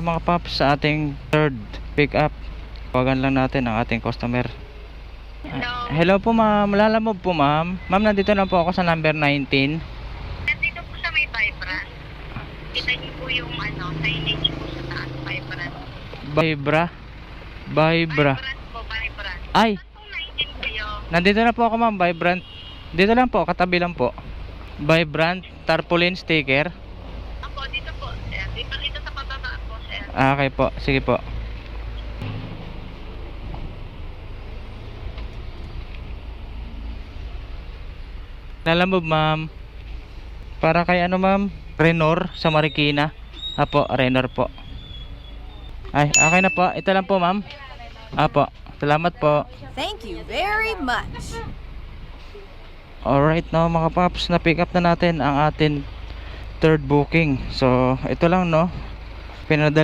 Mga paps, sa ating third pick up, tawagan lang natin ang ating customer. Hello. Hello po ma'am, lalamove po ma'am. Ma'am, nandito lang po ako sa number 19. Nandito po sa may Vibrant. Kita niyo po yung signage po sa taas, Vibrant. Vibra. Vibrant po, Vibrant. Ay, Saan pong 19 kayo? nandito na po ako ma'am, Vibrant. Dito lang po, katabi lang po. Vibrant tarpaulin sticker. Ako, dito po, sir. Dito sa pababa po, sir. Okay po, sige po. Lalamove ma'am. Para kay ma'am? Renor sa Marikina. Apo, Renor po. Ay, okay na po. Ito lang po ma'am. Apo, salamat po. Thank you very much. Alright, no mga paps, na pick up na natin ang atin third booking. So ito lang, no, pinadala